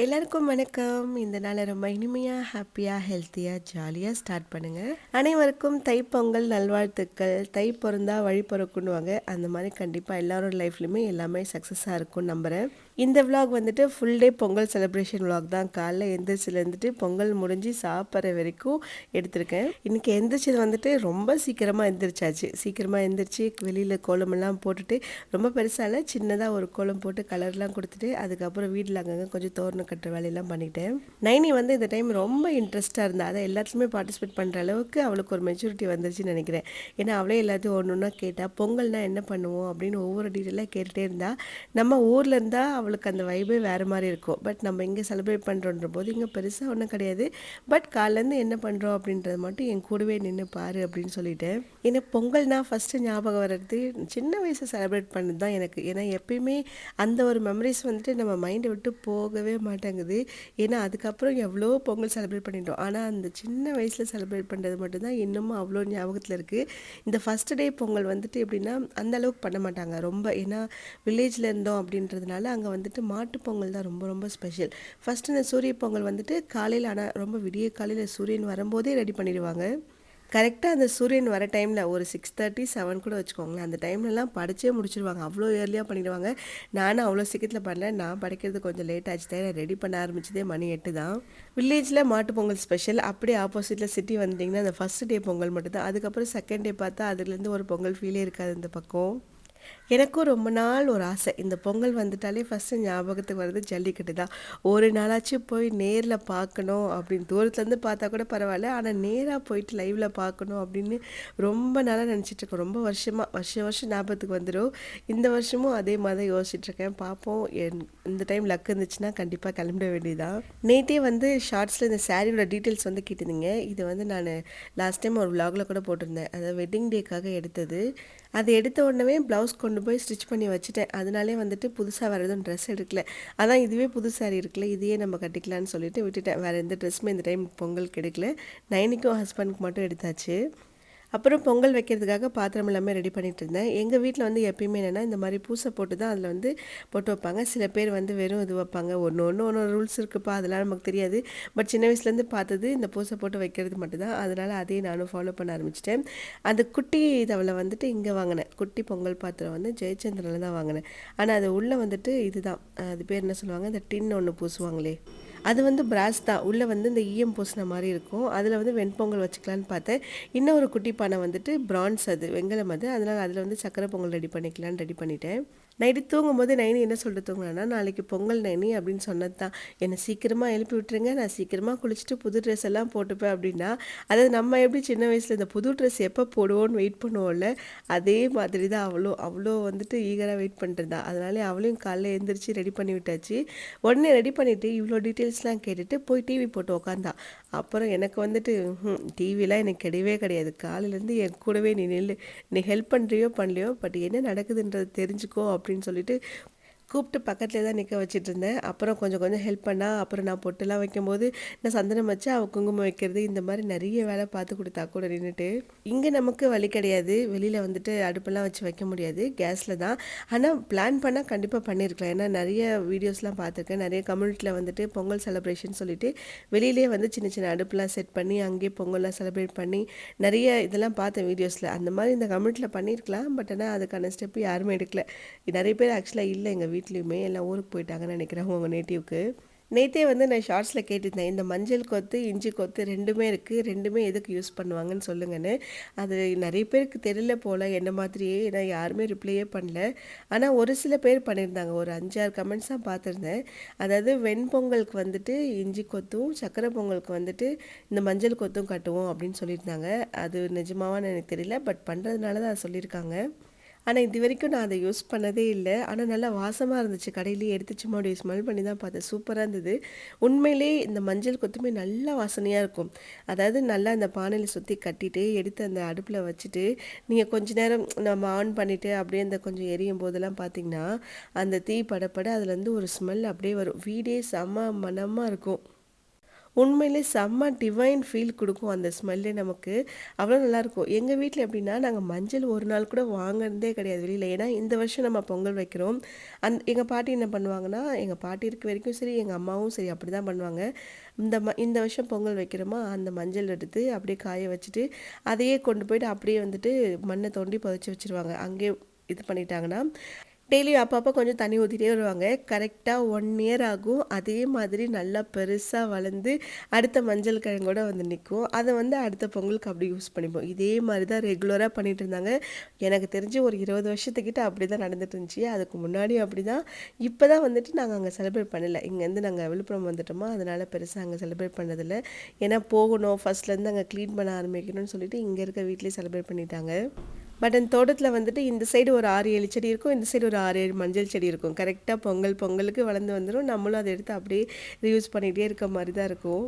எல்லாருக்கும் வணக்கம். இந்த நாளை ரொம்ப இனிமையா, ஹாப்பியா, ஹெல்த்தியா, ஜாலியா ஸ்டார்ட் பண்ணுங்க. அனைவருக்கும் தைப்பொங்கல் நல்வாழ்த்துக்கள். தை பொறந்தா வழி பொறக்குன்னுவாங்க. அந்த மாதிரி கண்டிப்பாக எல்லாரோட லைஃப்லையுமே எல்லாமே சக்ஸஸாக இருக்கும்னு நம்புகிறேன். இந்த விலாக் வந்துட்டு full day Pongal celebration vlog தான். காலைல எந்திரிச்சிலேருந்துட்டு பொங்கல் முடிஞ்சு சாப்பிட்ற வரைக்கும் எடுத்திருக்கேன். இன்றைக்கி எந்திரிச்சது வந்துட்டு ரொம்ப சீக்கிரமாக எந்திரிச்சாச்சு. சீக்கிரமாக எந்திரிச்சு வெளியில் கோலமெல்லாம் போட்டுட்டு, ரொம்ப பெருசாக இல்லை, சின்னதாக ஒரு கோலம் போட்டு கலர்லாம் கொடுத்துட்டு, அதுக்கப்புறம் வீட்டில் அங்கங்கே கொஞ்சம் தோரணம் கட்டுற வேலையெல்லாம் பண்ணிட்டேன். நைனி வந்து இந்த டைம் ரொம்ப இன்ட்ரெஸ்ட்டாக இருந்தா. அதை எல்லாத்துலேயுமே பார்ட்டிசிபேட் பண்ணுற அளவுக்கு அவளுக்கு ஒரு மெச்சூரிட்டி வந்துருச்சுன்னு நினைக்கிறேன். ஏன்னா அவளே எல்லாத்தையும் ஒன்று ஒன்றா கேட்டால், பொங்கல்னா என்ன பண்ணுவோம் அப்படின்னு ஒவ்வொரு டீட்டெயிலாக கேட்டுகிட்டே இருந்தா. நம்ம ஊரில் இருந்தால் அவளுக்கு அந்த வைபே வேறு மாதிரி இருக்கும். பட் நம்ம இங்கே செலிப்ரேட் பண்ணுறோன்ற போது இங்கே பெருசாக ஒன்றும் கிடையாது. பட் காலையிலேருந்து என்ன பண்ணுறோம் அப்படின்றது மட்டும் என் கூடவே நின்று பாரு அப்படின்னு சொல்லிட்டேன். ஏன்னா பொங்கல்னா ஃபஸ்ட்டு ஞாபகம் வர்றது சின்ன வயசு செலிப்ரேட் பண்ணது தான் எனக்கு. ஏன்னா எப்பயுமே அந்த ஒரு மெமரிஸ் வந்துட்டு நம்ம மைண்டை விட்டு போகவே மாட்டேங்குது. ஏன்னா அதுக்கப்புறம் எவ்வளோ பொங்கல் செலிப்ரேட் பண்ணிட்டோம். ஆனால் அந்த சின்ன வயசில் செலிப்ரேட் பண்ணுறது மட்டும்தான் இன்னமும் அவ்வளோ ஞாபகத்தில் இருக்குது. இந்த ஃபஸ்ட் டே பொங்கல் வந்துட்டு எப்படின்னா அந்த அளவுக்கு பண்ண மாட்டாங்க ரொம்ப. ஏன்னா வில்லேஜில் இருந்தோம் அப்படின்றதுனால அங்கே வந்துட்டு மாட்டு பொங்கல் தான் ரொம்ப ரொம்ப ஸ்பெஷல். ஃபஸ்ட்டு இந்த சூரிய பொங்கல் வந்துட்டு காலையில், ஆனால் ரொம்ப விடிய காலையில் சூரியன் வரும்போதே ரெடி பண்ணிடுவாங்க. கரெக்டாக அந்த சூரியன் வர டைமில் ஒரு 6:30 7 கூட வச்சுக்கோங்களேன். அந்த டைம்லலாம் படைச்சே முடிச்சிடுவாங்க. அவ்வளோ ஏர்லியாக பண்ணிடுவாங்க. நானும் அவ்வளோ சீக்கிரத்தில் பண்ணல. நான் படைக்கிறது கொஞ்சம் லேட் ஆச்சு தான். ரெடி பண்ண ஆரம்பிச்சதே மணி 8 தான். வில்லேஜில் மாட்டு பொங்கல் ஸ்பெஷல். அப்படியே ஆப்போசிட்டில் சிட்டி வந்துட்டிங்கன்னா அந்த ஃபஸ்ட் டே பொங்கல் மட்டும்தான். அதுக்கப்புறம் செகண்ட் டே பார்த்தா அதுலேருந்து ஒரு பொங்கல் ஃபீலே இருக்காது இந்த பக்கம். எனக்கும் ரொம்ப நாள் ஒரு ஆசை. இந்த பொங்கல் வந்துட்டாலே ஃபஸ்ட்டு ஞாபகத்துக்கு வர்றது ஜல்லிக்கட்டு தான். ஒரு நாளாச்சும் போய் நேரில் பார்க்கணும் அப்படின்னு, தூரத்துலேருந்து பார்த்தா கூட பரவாயில்ல, ஆனால் நேராக போயிட்டு லைவில் பார்க்கணும் அப்படின்னு ரொம்ப நாளாக நினச்சிட்ருக்கேன். ரொம்ப வருஷமாக வருஷம் ஞாபகத்துக்கு வந்துடும். இந்த வருஷமும் அதே மாதிரி தான் யோசிச்சுட்ருக்கேன். பார்ப்போம், இந்த டைம் லக் இருந்துச்சுன்னா கண்டிப்பாக கிளம்பிட வேண்டியதான். நேற்றே வந்து ஷார்ட்ஸில் இந்த சாரியோட டீட்டெயில்ஸ் வந்து கேட்டிருந்தீங்க. இது வந்து நான் லாஸ்ட் டைம் ஒரு விலாகில் கூட போட்டிருந்தேன். அதாவது வெட்டிங் டேக்காக எடுத்தது. அது எடுத்த உடனே ப்ளவுஸ் கொண்டு போய் ஸ்டிச் பண்ணி வச்சுட்டேன். அதனாலே வந்துட்டு புதுசாக வேறு எதுவும் ட்ரெஸ் எடுக்கல. அதான் இதுவே புது சாரி இருக்குல்ல, இதையே நம்ம கட்டிக்கலான்னு சொல்லிட்டு விட்டுட்டேன். வேறு எந்த ட்ரெஸ்ஸுமே இந்த டைம் பொங்கலுக்கு எடுக்கல. நைனிக்கும் ஹஸ்பண்டுக்கு மட்டும் எடுத்தாச்சு. அப்புறம் பொங்கல் வைக்கிறதுக்காக பாத்திரம் எல்லாமே ரெடி பண்ணிட்டு இருந்தேன். எங்கள் வீட்டில் வந்து எப்பயுமே என்னென்னா இந்த மாதிரி பூசை போட்டு தான் அதில் வந்து போட்டு வைப்பாங்க. சில பேர் வந்து வெறும் இது வைப்பாங்க. ஒன்று ரூல்ஸ் இருக்குப்பா, அதெல்லாம் நமக்கு தெரியாது. பட் சின்ன வயசுலேருந்து பார்த்தது இந்த பூசை போட்டு வைக்கிறது மட்டும்தான். அதனால் அதையும் நானும் ஃபாலோ பண்ண ஆரம்பிச்சிட்டேன். அந்த குட்டி தவளை வந்துட்டு இங்கே வாங்கினேன். குட்டி பொங்கல் பாத்திரம் வந்து ஜெயச்சந்திரனில் தான் வாங்கினேன். ஆனால் அது உள்ளே வந்துட்டு இதுதான், அது பேர் என்ன சொல்லுவாங்க, இந்த டின் ஒன்று பூசுவாங்களே, அது வந்து பிராஸ் தான். உள்ளே வந்து இந்த ஈயம் பூசின மாதிரி இருக்கும். அதில் வந்து வெண்பொங்கல் வச்சுக்கலான்னு பார்த்தேன். இன்னும் ஒரு குட்டி பானை வந்துட்டு பிரான்ஸ், அது வெங்கலம் அது. அதனால் அதில் வந்து சக்கரை பொங்கல் ரெடி பண்ணிக்கலான்னு ரெடி பண்ணிட்டேன். நைட்டு தூங்கும்போது நைனி என்ன சொல்லிட்டு தூங்கினா, நாளைக்கு பொங்கல் நைனி அப்படின்னு சொன்னது தான். என்னை சீக்கிரமாக எழுப்பி விட்டுருங்க, நான் சீக்கிரமாக குளிச்சுட்டு புது ட்ரெஸ் எல்லாம் போட்டுப்பேன் அப்படின்னா. அதாவது நம்ம எப்படி சின்ன வயசில் இந்த புது ட்ரெஸ் எப்போ போடுவோன்னு வெயிட் பண்ணுவோம்ல, அதே மாதிரி தான் அவ்வளோ வந்துட்டு ஈகராக வெயிட் பண்ணிட்டு. அதனாலே அவளையும் காலைல எழுந்திரிச்சு ரெடி பண்ணி விட்டாச்சு. உடனே ரெடி பண்ணிவிட்டு இவ்வளோ டீட்டெயில்ஸ்லாம் கேட்டுட்டு போய் டிவி போட்டு உக்காந்தா. அப்புறம் எனக்கு வந்துட்டு டிவிலாம் எனக்கு கிடையவே கிடையாது. காலையிலேருந்து என் கூடவே நீ நில்லு, நீ ஹெல்ப் பண்ணுறியோ பண்ணலையோ, பட் என்ன நடக்குதுன்றது தெரிஞ்சுக்கோ அப்படின்னு சொல்லிட்டு கூப்பிட்டு பக்கத்துலேயே தான் நிற்க வச்சுட்டு இருந்தேன். அப்புறம் கொஞ்சம் கொஞ்சம் ஹெல்ப் பண்ணா. அப்புறம் நான் பொட்டெல்லாம் வைக்கும்போது நான் சந்தனம் வச்சு அவள் குங்குமம் வைக்கிறது, இந்த மாதிரி நிறைய வேலை பார்த்து கொடுத்தா கூட நின்றுட்டு. இங்கே நமக்கு வழி கிடையாது. வெளியில் வந்துட்டு அடுப்பெல்லாம் வச்சு வைக்க முடியாது, கேஸில் தான். ஆனால் பிளான் பண்ணால் கண்டிப்பாக பண்ணியிருக்கலாம். ஏன்னா நிறைய வீடியோஸ்லாம் பார்த்துருக்கேன். நிறைய கம்யூனிட்டியில் வந்துட்டு பொங்கல் செலிப்ரேஷன் சொல்லிட்டு வெளியிலே வந்து சின்ன சின்ன அடுப்புலாம் செட் பண்ணி அங்கேயே பொங்கல்லாம் செலிப்ரேட் பண்ணி நிறைய இதெல்லாம் பார்த்தேன் வீடியோஸில். அந்த மாதிரி இந்த கம்யூனிட்டியில் பண்ணியிருக்கலாம். பட் ஆனால் அதுக்கான ஸ்டெப்பு யாருமே எடுக்கல. நிறைய பேர் ஆக்சுவலாக இல்லை எங்கள் வீட்லேயுமே, எல்லாம் ஊருக்கு போயிட்டாங்கன்னு நினைக்கிறேன் உங்கள் நேட்டிவ்க்கு. நேற்றே வந்து நான் ஷார்ட்ஸில் கேட்டிருந்தேன், இந்த மஞ்சள் கொத்து இஞ்சி கொத்து ரெண்டுமே இருக்குது, ரெண்டுமே எதுக்கு யூஸ் பண்ணுவாங்கன்னு சொல்லுங்கன்னு. அது நிறைய பேருக்கு தெரியல போல் என்ன மாதிரியே. ஏன்னா யாருமே ரிப்ளையே பண்ணல. ஆனால் ஒரு சில பேர் பண்ணியிருந்தாங்க. ஒரு 5-6 கமெண்ட்ஸாக பார்த்துருந்தேன். அதாவது வெண்பொங்கலுக்கு வந்துட்டு இஞ்சி கொத்தும், சக்கரை பொங்கலுக்கு வந்துட்டு இந்த மஞ்சள் கொத்தும் கட்டுவோம் அப்படின்னு சொல்லியிருந்தாங்க. அது நிஜமாவான்னு எனக்கு தெரியல, பட் பண்ணுறதுனால தான் அதை சொல்லியிருக்காங்க. ஆனால் இது வரைக்கும் நான் அதை யூஸ் பண்ணதே இல்லை. ஆனால் நல்லா வாசமாக இருந்துச்சு. கடையிலேயே எடுத்து சும்மா அப்படியே ஸ்மெல் பண்ணி தான் பார்த்தேன். சூப்பராக இருந்தது. உண்மையிலே இந்த மஞ்சள் கொத்துமே நல்லா வாசனையாக இருக்கும். அதாவது நல்லா அந்த பானையில் சுற்றி கட்டிட்டு எடுத்து அந்த அடுப்பில் வச்சுட்டு நீங்கள் கொஞ்ச நேரம் நம்ம ஆன் பண்ணிவிட்டு அப்படியே அந்த கொஞ்சம் எரியும் போதெல்லாம் பார்த்திங்கன்னா அந்த தீ படப்பட அதுலேருந்து ஒரு ஸ்மெல் அப்படியே வரும். வீடே செம்ம மணமாக இருக்கும். உண்மையிலே செம்ம டிவைன் ஃபீல் குடுக்கும் அந்த ஸ்மெல்லே நமக்கு. அவ்வளோ நல்லாயிருக்கும். எங்க வீட்ல எப்படின்னா, நாங்க மஞ்சள் ஒரு நாள் கூட வாங்குனதே கிடையாது வெளியில. ஏன்னா, இந்த வருஷம் நம்ம பொங்கல் வைக்கிறோம். எங்க பாட்டி என்ன பண்ணுவாங்கன்னா, எங்க பாட்டி இருக்க வரைக்கும் சரி, எங்க அம்மாவும் சரி அப்படிதான் பண்ணுவாங்க. இந்த வருஷம் பொங்கல் வைக்கிறோமா, அந்த மஞ்சள் எடுத்து அப்படியே காய வச்சுட்டு, அதையே கொண்டு போயிட்டு அப்படியே வந்துட்டு மண்ண தோண்டி புதைச்சு வச்சுருவாங்க. அங்கேயே இது பண்ணிட்டாங்கன்னா, டெய்லியும் அப்பப்போ கொஞ்சம் தண்ணி ஊத்திட்டே வருவாங்க. கரெக்ட்டா 1 இயர் ஆகும். அதே மாதிரி நல்லா பெருசா வளர்ந்து, அடுத்த மஞ்சள் கிழங்கோட வந்து நிக்கும். அத வந்து அடுத்த பொங்கலுக்கு அப்படி யூஸ் பண்ணிப்போம். இதே மாரி தான் ரெகுலரா பண்ணிட்டு இருந்தாங்க. எனக்கு தெரிஞ்சு ஒரு 20 வருஷத்துக்கிட்ட அப்படிதான் நடந்துட்டு இருந்துச்சு. அதுக்கு முன்னாடியும் அப்படிதான். இப்ப தான் வந்துட்டு நாங்க அங்க செலிப்ரேட் பண்ணல. இங்கேருந்து நாங்க விழுப்புரம் வந்துட்டோமா, அதனால பெருசா அங்க செலிப்ரேட் பண்ணதில்ல. ஏன்னா போகணும், ஃபர்ஸ்ட்லேருந்து அங்க கிளீன் பண்ண ஆரம்பிக்கணும்னு சொல்லிட்டு, இங்க இருக்க வீட்லயே செலிப்ரேட் பண்ணிட்டாங்க. பட் அந்த தோட்டத்தில வந்துட்டு இந்த சைடு ஒரு 6, 7 செடி இருக்கும். இந்த சைடு ஒரு 6, 7 மஞ்சள் செடி இருக்கும். கரெக்ட்டா பொங்கலுக்கு வளர்ந்து வந்துரும். நம்மளும் அத எடுத்து அப்படியே ரீயூஸ் பண்ணிட்டே இருக்க மாரி தான் இருக்கும்.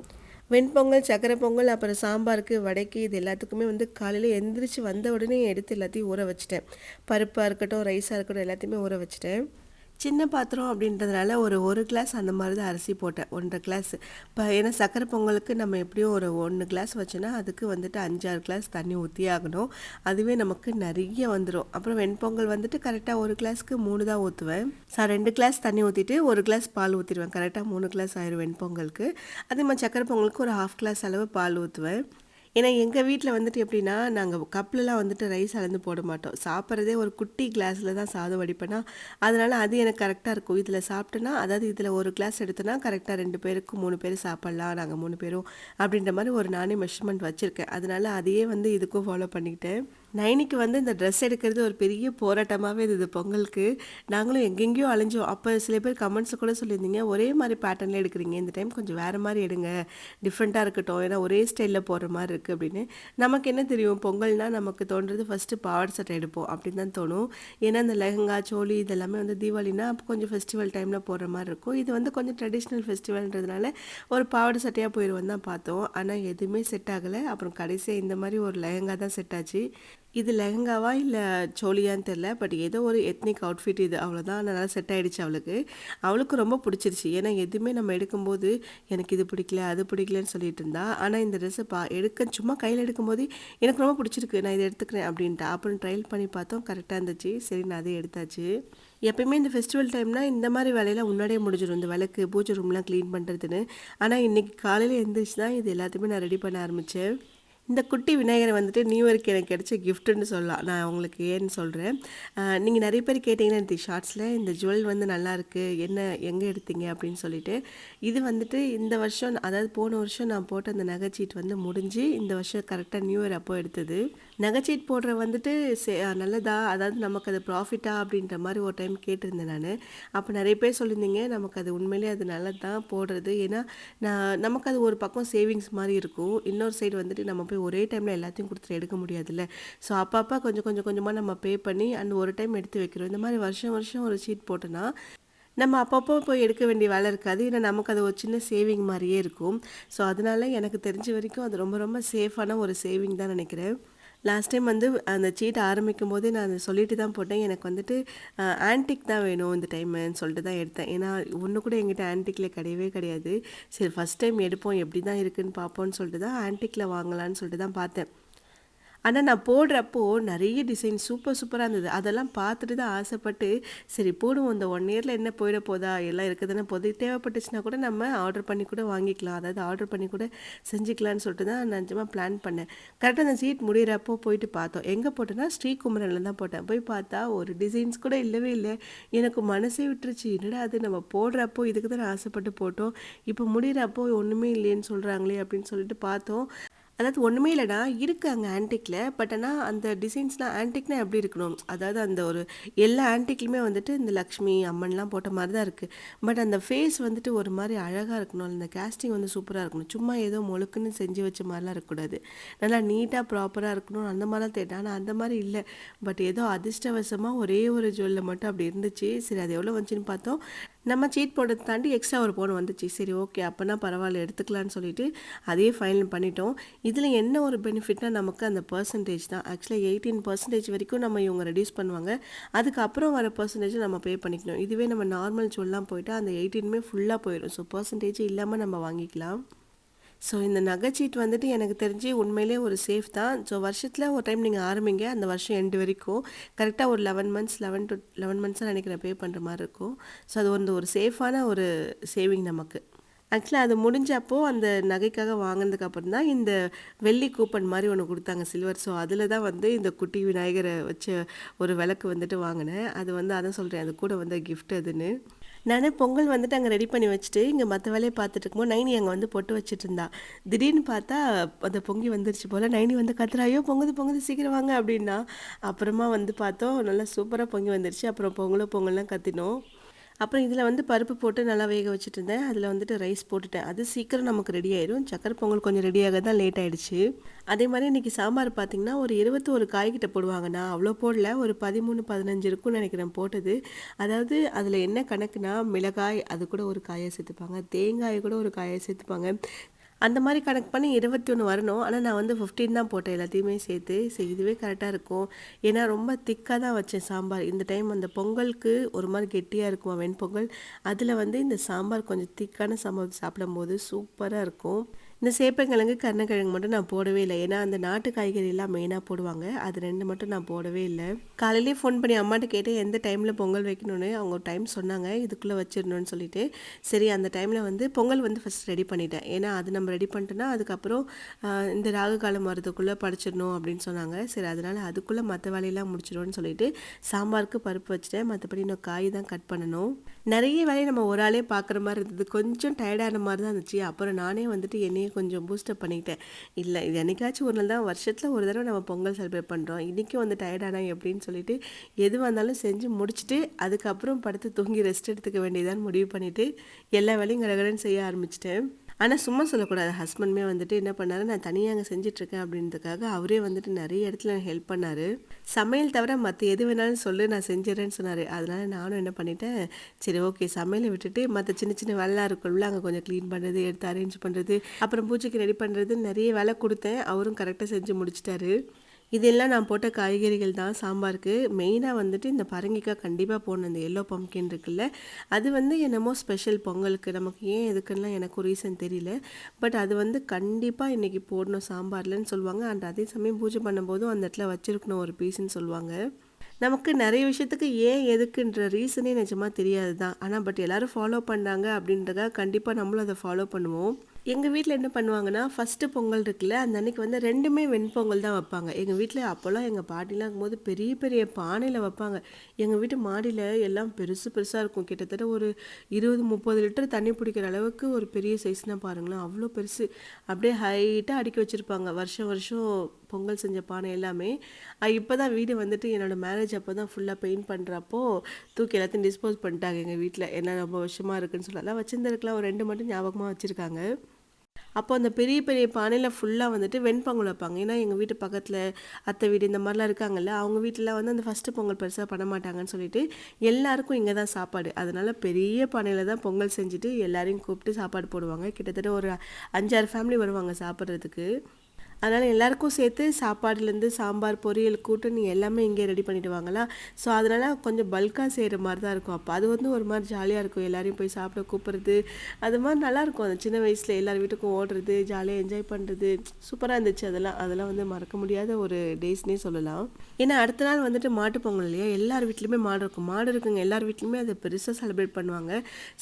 வெண்பொங்கல், சர்க்கரை பொங்கல், அப்புறம் சாம்பாருக்கு, வடைக்கு இது எல்லாத்துக்குமே வந்து காலையில எந்திரிச்சு வந்த உடனே எடுத்து எல்லாத்தையும் ஊற வச்சுட்டேன். பருப்பா இருக்கட்டும், ரைஸா இருக்கட்டும் எல்லாத்தையுமே ஊற வச்சுட்டேன். சின்ன பாத்திரம் அப்படின்றதுனால ஒரு கிளாஸ் அந்த மாதிரி தான் அரிசி போட்டேன். 1 1/2 கிளாஸ். இப்போ ஏன்னா சக்கரை பொங்கலுக்கு நம்ம எப்படியும் ஒரு 1 கிளாஸ் வச்சோன்னா, அதுக்கு வந்துட்டு 5, 6 கிளாஸ் தண்ணி ஊற்றியே ஆகணும். அதுவே நமக்கு நிறைய வந்துடும். அப்புறம் வெண்பொங்கல் வந்துட்டு கரெக்டாக 1 கிளாஸ்க்கு 3 தான் ஊற்றுவேன். 2 கிளாஸ் தண்ணி ஊற்றிட்டு 1 கிளாஸ் பால் ஊற்றிடுவேன். கரெக்டாக 3 கிளாஸ் ஆயிரும் வெண்பொங்கலுக்கு. அதே மாதிரி சக்கரை பொங்கலுக்கு ஒரு 1/2 கிளாஸ் அளவு பால் ஊற்றுவேன். ஏன்னா எங்கள் வீட்டில் வந்துட்டு எப்படின்னா, நாங்கள் கப்லலாம் வந்துட்டு ரைஸ் அளந்து போட மாட்டோம். சாப்பிட்றதே ஒரு குட்டி கிளாஸில் தான் சாதம் வடிப்பேனா, அதனால் அது எனக்கு கரெக்டாக இருக்கும். இதில் சாப்பிட்டேன்னா, அதாவது இதில் 1 கிளாஸ் எடுத்தேன்னா கரெக்டாக 2 பேருக்கு 3 பேர் சாப்பிட்லாம். நாங்கள் 3 பேரும் அப்படின்ற மாதிரி ஒரு நானே மெஷர்மெண்ட் வச்சுருக்கேன். அதனால் அதையே வந்து இதுக்கும் ஃபாலோ பண்ணிக்கிட்டேன். நைனிக்கு வந்து இந்த ட்ரெஸ் எடுக்கிறது ஒரு பெரிய போராட்டமாகவே இருந்தது பொங்கலுக்கு. நாங்களும் எங்கெங்கேயோ அலைஞ்சோம். அப்போ சில பேர் கமெண்ட்ஸில் கூட சொல்லியிருந்தீங்க, ஒரே மாதிரி பேட்டர்னில் எடுக்கிறீங்க, இந்த டைம் கொஞ்சம் வேறு மாதிரி எடுங்க, டிஃப்ரெண்ட்டாக இருக்கட்டும், ஏன்னா ஒரே ஸ்டைலில் போடுற மாதிரி இருக்குது அப்படின்னு. நமக்கு என்ன தெரியும், பொங்கல்னால் நமக்கு தோன்றது ஃபஸ்ட்டு பாவாடை சட்டை எடுப்போம் அப்படின்னு தான் தோணும். ஏன்னா இந்த லெஹங்கா, சோலி இதெல்லாமே வந்து தீபாவளினா அப்போ கொஞ்சம் ஃபெஸ்டிவல் டைமில் போடுற மாதிரி இருக்கும். இது வந்து கொஞ்சம் ட்ரெடிஷ்னல் ஃபெஸ்டிவல்ன்றதுனால ஒரு பாவாடை சட்டையாக போயிடுவோம் தான் பார்த்தோம். ஆனால் எதுவுமே செட் ஆகலை. அப்புறம் கடைசியாக இந்த மாதிரி ஒரு லெஹங்கா தான் செட் ஆச்சு. இது லெஹங்காவா இல்லை சோலியான்னு தெரில. பட் ஏதோ ஒரு எத்னிக் அவுட்ஃபிட் இது, அவ்வளோதான். நல்லா செட் ஆகிடுச்சு அவளுக்கு. அவளுக்கு ரொம்ப பிடிச்சிருச்சு. ஏன்னா எதுவுமே நம்ம எடுக்கும்போது எனக்கு இது பிடிக்கல அது பிடிக்கலன்னு சொல்லிட்டு இருந்தா. ஆனால் இந்த ட்ரெஸ்ஸை சும்மா கையில் எடுக்கும்போது எனக்கு ரொம்ப பிடிச்சிருக்கு, நான் இதை எடுத்துக்கிறேன் அப்படின்ட்டா. அப்புறம் ட்ரையல் பண்ணி பார்த்தோம், கரெக்டாக இருந்துச்சு. சரி, நான் அதே எடுத்தாச்சு. எப்பயுமே இந்த ஃபெஸ்டிவல் டைம்னா இந்த மாதிரி வேலையெல்லாம் முன்னாடியே முடிஞ்சிடும், இந்த விளக்கு பூஜை ரூம்லாம் க்ளீன் பண்ணுறதுன்னு. ஆனால் இன்றைக்கி காலையில் எழுந்திரிச்சு தான் இது எல்லாத்தையுமே நான் ரெடி பண்ண ஆரம்பித்தேன். இந்த குட்டி விநாயகரை வந்துட்டு நியூ இயருக்கு எனக்கு கிடைச்ச கிஃப்ட்டுன்னு சொல்லலாம். நான் உங்களுக்கு ஏன்னு சொல்கிறேன். நீங்கள் நிறைய பேர் கேட்டிங்கன்னா இந்த ஷார்ட்ஸில் இந்த ஜுவல் வந்து நல்லாயிருக்கு, என்ன எங்கே எடுத்தீங்க அப்படின்னு சொல்லிட்டு. இது வந்துட்டு இந்த வருஷம், அதாவது போன வருஷம் நான் போட்ட அந்த நகைச்சீட் வந்து முடிஞ்சு இந்த வருஷம் கரெக்டாக நியூ இயர் அப்போ எடுத்தது. நகைச்சீட் போடுற வந்துட்டு நல்லதா, அதாவது நமக்கு அது ப்ராஃபிட்டா அப்படின்ற மாதிரி ஒரு டைம் கேட்டிருந்தேன் நான். அப்போ நிறைய பேர் சொல்லியிருந்தீங்க, நமக்கு அது உண்மையிலே அது நல்லது தான் போடுறது. ஏன்னா நமக்கு அது ஒரு பக்கம் சேவிங்ஸ் மாதிரி இருக்கும். இன்னொரு சைடு வந்துட்டு நம்ம போய் ஒரே டைமில் எல்லாத்தையும் கொடுத்துட்டு எடுக்க முடியாதுல்ல. ஸோ அப்பப்போ கொஞ்சமாக நம்ம பே பண்ணி அந்த ஒரு டைம் எடுத்து வைக்கிறோம். இந்த மாதிரி வருஷம் வருஷம் ஒரு சீட் போட்டோன்னா நம்ம அப்பப்போ போய் எடுக்க வேண்டிய வேலை இருக்காது. ஏன்னா நமக்கு அது ஒரு சின்ன சேவிங் மாதிரியே இருக்கும். ஸோ அதனால எனக்கு தெரிஞ்ச வரைக்கும் அது ரொம்ப ரொம்ப சேஃபான ஒரு சேவிங் தான் நினைக்கிறேன். லாஸ்ட் டைம் வந்து அந்த சீட் ஆரம்பிக்கும் போதே நான் சொல்லிட்டு தான் போட்டேன், எனக்கு வந்துட்டு ஆன்டிக் தான் வேணும் இந்த டைமுன்னு சொல்லிட்டு தான் எடுத்தேன். ஏன்னா ஒன்று கூட எங்கிட்ட ஆன்டிக்கில் கிடையவே கிடையாது. சரி, ஃபஸ்ட் டைம் எடுப்போம், எப்படி தான் இருக்குதுன்னு பார்ப்போம்னு சொல்லிட்டு தான் ஆன்டிக்கில் வாங்கலான்னு சொல்லிட்டு தான் பார்த்தேன். ஆனால் நான் போடுறப்போ நிறைய டிசைன் சூப்பராக இருந்தது. அதெல்லாம் பார்த்துட்டு தான் ஆசைப்பட்டு சரி போடுவோம், இந்த 1 இயரில் என்ன போயிட போதா, எல்லாம் இருக்குதுன்னு போது தேவைப்பட்டுச்சுன்னா கூட நம்ம ஆர்டர் பண்ணி கூட வாங்கிக்கலாம், அதாவது ஆர்டர் பண்ணி கூட செஞ்சுக்கலான்னு சொல்லிட்டு தான் நான் நிஜமாக பிளான் பண்ணேன். கரெக்டாக அந்த சீட் முடிகிறப்போ போயிட்டு பார்த்தோம். எங்கே போட்டேன்னா ஸ்ரீகுமரனில் தான் போட்டேன். போய் பார்த்தா ஒரு டிசைன்ஸ் கூட இல்லவே இல்லை. எனக்கு மனசே விட்டுருச்சு, என்னடா அது நம்ம போடுறப்போ இதுக்கு தான் ஆசைப்பட்டு போட்டோம், இப்போ முடிகிறப்போ ஒன்றுமே இல்லைன்னு சொல்கிறாங்களே அப்படின்னு சொல்லிட்டு பார்த்தோம். அதாவது ஒன்றுமே இல்லைடா, இருக்குது அங்கே ஆன்டிக்கில். பட் ஆனால் அந்த டிசைன்ஸ்லாம் ஆன்டிக்னா எப்படி இருக்கணும், அதாவது அந்த ஒரு எல்லா ஆன்டிக்லையுமே வந்துட்டு இந்த லக்ஷ்மி அம்மன்லாம் போட்ட மாதிரி தான் இருக்குது. பட் அந்த ஃபேஸ் வந்துட்டு ஒரு மாதிரி அழகாக இருக்கணும், அந்த கேஸ்டிங் வந்து சூப்பராக இருக்கணும். சும்மா ஏதோ மொழுக்குன்னு செஞ்சு வச்ச மாதிரிலாம் இருக்கக்கூடாது, நல்லா நீட்டாக ப்ராப்பராக இருக்கணும். அந்த மாதிரிலாம் தேட்டேன். ஆனால் அந்த மாதிரி இல்லை. பட் ஏதோ அதிர்ஷ்டவசமாக ஒரே ஒரு ஜுவல்ல மட்டும் அப்படி இருந்துச்சு. சரி, அது எவ்வளோ வந்துச்சுன்னு பார்த்தோம். நம்ம சீட் போட்டதை தாண்டி எக்ஸ்ட்ரா ஒரு பவுன் வந்துச்சு. சரி, ஓகே, அப்போனா பரவாயில்ல, எடுத்துக்கலான்னு சொல்லிட்டு அதையே ஃபைனல் பண்ணிட்டோம். இதில் என்ன ஒரு பெனிஃபிட்னா நமக்கு அந்த பர்சன்டேஜ் தான். ஆக்சுவலாக 18% வரைக்கும் நம்ம இவங்க ரெடியூஸ் பண்ணுவாங்க. அதுக்கப்புறம் வர பர்சன்டேஜ் நம்ம பே பண்ணிக்கணும். இதுவே நம்ம நார்மல் ஜுவல்லாம் போயிட்டு அந்த 18மே ஃபுல்லாக போயிடும். ஸோ பர்சன்டேஜ் இல்லாமல் நம்ம வாங்கிக்கலாம். ஸோ இந்த நகைச்சீட்டு வந்துட்டு எனக்கு தெரிஞ்சு உண்மையிலே ஒரு சேஃப் தான். ஸோ வருஷத்துல ஒரு டைம் நீங்க ஆரம்பிங்க. அந்த வருஷம் எண்ட் வரைக்கும். கரெக்ட்டா ஒரு 11 மந்த்ஸ் 11 மந்த்ஸ் தான் நெனைக்கிறேன் பே பண்ற மாரி இருக்கும். ஸோ அது வந்து ஒரு சேஃபான ஒரு சேவிங் நமக்கு. ஆக்சுவலா அது முடிஞ்சப்போ அந்த நகைக்காக வாங்குனதுக்கு அப்புறம் தான் இந்த வெள்ளி கூப்பன் மாரி ஒண்ணு குடுத்தாங்க சில்வர். ஸோ அதில தான் வந்து இந்த குட்டி விநாயகர வச்ச ஒரு விளக்கு வந்துட்டு வாங்குனேன். அது வந்து அதான் சொல்றேன். அது கூட வந்த கிஃப்ட் அதுன்னு. நானு பொங்கல் வந்துட்டு அங்க ரெடி பண்ணி வச்சுட்டு, இங்க மத்த வேலைய பார்த்துட்டு இருக்கும்போது, நைனி அங்க வந்து பொட்டு வச்சுட்டுருந்தா. திடீர்னு பார்த்தா, அது பொங்கி வந்துருச்சு போல. நைனி வந்து கத்துறா, "ஐயோ! பொங்குது, பொங்குது சீக்கிரம் வாங்க" அப்படின்னா. அப்புறமா வந்து பார்த்தோம், நல்லா சூப்பரா பொங்கி வந்துருச்சு. அப்புறம் பொங்கலோ பொங்கல்னு கத்தினோம். அப்புறம் இதில வந்து பருப்பு போட்டு நல்லா வேக வச்சுட்டுருந்தேன். அதில வந்துட்டு ரைஸ் போட்டுட்டேன். அது சீக்கிரம் நமக்கு ரெடி ஆயிரும். சக்கரை பொங்கல் கொஞ்சம் ரெடியாக தான் லேட் ஆயிடுச்சு. அதே மாரி இன்னைக்கு சாம்பார் பார்த்தீங்கன்னா, ஒரு 21 காய் கிட்ட போடுவாங்க. நான் அவ்வளோ போடல. ஒரு 13, 15 இருக்கும்னு நெனைக்கிறேன் போட்டது. அதாவது அதில என்ன கணக்குனா, மிளகாய் அது கூட ஒரு காய சேர்த்துப்பாங்க. தேங்காய் கூட ஒரு காய சேர்த்துப்பாங்க. அந்த மாரி கணக்கு பண்ணி 21 வரணும். ஆனா நான் வந்து 15 தான் போட்டேன் எல்லாத்தையுமே சேர்த்து. சரி இதுவே கரெக்ட்டா இருக்கும். ஏன்னா ரொம்ப திக்கா தான் வச்சேன் சாம்பார். இந்த டைம் அந்த பொங்கலுக்கு ஒரு மாரி கெட்டியா இருக்குமா வெண்பொங்கல். அதில வந்து இந்த சாம்பார் கொஞ்சம் திக்கான சாம்பார் சாப்பிடும்போது சூப்பரா இருக்கும். இந்த சேப்பங்கிழங்கு, கருணக்கிழங்கு மட்டும் நான் போடவே இல்ல. ஏன்னா, அந்த நாட்டு காய்கறிலாம் மெயினா போடுவாங்க. அது 2 மட்டும் நான் போடவே இல்ல. காலையிலேயே ஃபோன் பண்ணி அம்மாட்ட கேட்டேன், எந்த டைம்ல பொங்கல் வைக்கணும்னு. அவங்க ஒரு டைம் சொன்னாங்க, இதுக்குள்ள வச்சிரணும்னு சொல்லிட்டு. சரி அந்த டைம்ல வந்து பொங்கல் வந்து ஃபர்ஸ்ட் ரெடி பண்ணிட்டேன். ஏன்னா, அது நம்ம ரெடி பண்ணிட்டோம்னா, அதுக்கப்புறம் இந்த ராகு காலம் வரதுக்குள்ள படைச்சிடணும் அப்படின்னு சொன்னாங்க. சரி அதனால அதுக்குள்ள மத்த வேலையெல்லாம் முடிச்சிருவோம்னு சொல்லிட்டு, சாம்பாருக்கு பருப்பு வச்சுட்டேன். மத்தபடி இன்னும் காய் தான் கட் பண்ணணும். நெறைய வேலைய நம்ம ஒரு ஆளே பார்க்குற மாரி இருந்தது. கொஞ்சம் டயர்டான மாரி தான் இருந்துச்சு. அப்புறம் நானே வந்துட்டு என்னையே கொஞ்சம் பூஸ்டப் பண்ணிக்கிட்டேன். இல்ல இது என்னைக்காச்சும் ஒரு நாள் தான் வருஷத்துல ஒரு தடவ நம்ம பொங்கல் செலிப்ரேட் பண்றோம். இன்னைக்கும் வந்து டயர்ட் ஆனா எப்படின்னு சொல்லிட்டு, எதுவா இருந்தாலும் செஞ்சு முடிச்சுட்டு, அதுக்கப்புறம் படுத்து தூங்கி ரெஸ்ட் எடுத்துக்க வேண்டியதான்னு முடிவு பண்ணிட்டு, எல்லா வேலையும் கடகடன்னு செய்ய ஆரம்பிச்சுட்டேன். ஆனா சும்மா சொல்லக்கூடாது. ஹஸ்பண்டுமே வந்துட்டு என்ன பண்ணாரு, நான் தனியா அங்க செஞ்சுட்ருக்கேன் அப்படின்றதுக்காக, அவரே வந்துட்டு நெறைய இடத்துல எனக்கு ஹெல்ப் பண்ணாரு. சமையல் தவிர மத்த எது வேணாலும் சொல்லு நான் செஞ்சுர்றேன்னு சொன்னாரு. அதனால நானும் என்ன பண்ணிட்டேன், சரி ஓகே சமையல விட்டுட்டு மத்த சின்ன சின்ன வேலைலாம் இருக்கும்ல, அங்க கொஞ்சம் கிளீன் பண்றது, எடுத்து அரேஞ்ச் பண்றது, அப்புறம் பூஜைக்கு ரெடி பண்றது நெறைய வேலை குடுத்தேன். அவரும் கரெக்ட்டா செஞ்சு முடிச்சுட்டாரு. இதெல்லாம் நான் போட்ட காய்கறிகள் தான் சாம்பாருக்கு. மெயினா வந்துட்டு இந்த பரங்கிக்காய் கண்டிப்பா போடணும். இந்த எல்லோ பம்ப்கின் இருக்குல்ல, அது வந்து என்னமோ ஸ்பெஷல் பொங்கலுக்கு. நமக்கு ஏன் எதுக்குன்னுலாம் எனக்கும் ரீசன் தெரியல. பட் அது வந்து கண்டிப்பா இன்னைக்கு போடணும் சாம்பார்லன்னு சொல்லுவாங்க. அண்ட் அதே சமயம் பூஜை பண்ணும்போதும் அந்த இடத்துல வச்சிருக்கணும் ஒரு பீஸ்ன்னு சொல்லுவாங்க. நமக்கு நெறைய விஷயத்துக்கு ஏன், எதுக்குன்ற ரீசனே நிஜமா தெரியாது தான். ஆனா பட் எல்லாரும் ஃபாலோ பண்ணாங்க அப்படின்றதுக்காக கண்டிப்பா நம்மளும் அத ஃபாலோ பண்ணுவோம். எங்க வீட்ல என்ன பண்ணுவாங்கன்னா, ஃபர்ஸ்ட்டு பொங்கல் இருக்குல்ல, அந்த அன்னைக்கு வந்து 2மே வெண்பொங்கல் தான் வப்பாங்க. எங்க வீட்ல அப்போலாம் எங்க பாட்டிலாம் இருக்கும்போது பெரிய பெரிய பானையில வப்பாங்க. எங்க வீட்டு மாடியில எல்லாம் பெருசு பெருசா இருக்கும். கிட்டத்தட்ட ஒரு 20, 30 லிட்டர் தண்ணி பிடிக்கிற அளவுக்கு ஒரு பெரிய சைஸ்னா பாருங்களேன். அவ்ளோ பெருசு. அப்படியே ஹைட்டா அடுக்கி வச்சிருப்பாங்க. வருஷம் வருஷம் பொங்கல் செஞ்ச பானை எல்லாமே. இப்ப தான் வீடு வந்துட்டு என்னோட மேரேஜ் அப்போ தான் ஃபுல்லா பெயிண்ட் பண்றப்போ, தூக்கி எல்லாத்தையும் டிஸ்போஸ் பண்ணிட்டாங்க எங்க வீட்ல. ஏன்னா ரொம்ப வருஷமா இருக்குன்னு சொல்லி. அதெல்லாம் வச்சிருந்திருக்கலாம். ஒரு 2 மட்டும் ஞாபகமா வச்சிருக்காங்க. அப்போ அந்த பெரிய பெரிய பானையில ஃபுல்லா வந்துட்டு வெண்பொங்கல் வைப்பாங்க. ஏன்னா எங்க வீட்டு பக்கத்துல அத்தை வீடு இந்த மாரிலாம் இருக்காங்கல்ல, அவங்க வீட்லலாம் வந்து அந்த ஃபர்ஸ்ட்டு பொங்கல் பெருசா பண்ண மாட்டாங்கன்னு சொல்லிட்டு, எல்லாருக்கும் இங்க தான் சாப்பாடு. அதனால பெரிய பானையில தான் பொங்கல் செஞ்சுட்டு எல்லாரையும் கூப்பிட்டு சாப்பாடு போடுவாங்க. கிட்டத்தட்ட ஒரு 5, 6 ஃபேமிலி வருவாங்க சாப்பிடுறதுக்கு. அதனால எல்லாருக்கும் சேர்த்து சாப்பாடுலேருந்து சாம்பார், பொரியல், கூட்டுன்னு எல்லாமே இங்கேயே ரெடி பண்ணிடுவாங்களா. ஸோ அதனால கொஞ்சம் பல்கா செய்கிற மாரி தான் இருக்கும். அப்போ அது வந்து ஒரு மாரி ஜாலியா இருக்கும். எல்லாரையும் போய் சாப்பிட கூப்பிடுறது, அது மாரி நல்லாயிருக்கும். அந்த சின்ன வயசுல எல்லார் வீட்டுக்கும் ஓடுறது, ஜாலியா என்ஜாய் பண்ணுறது, சூப்பரா இருந்துச்சு அதெல்லாம். அதெல்லாம் வந்து மறக்க முடியாத ஒரு டேஸ்னே சொல்லலாம். ஏன்னா அடுத்த நாள் வந்துட்டு மாட்டுப் பொங்கல் இல்லையா? எல்லார் வீட்லயுமே மாடு இருக்கும். மாடு இருக்குங்க எல்லார் வீட்லயுமே அத பெருசா செலிப்ரேட் பண்ணுவாங்க.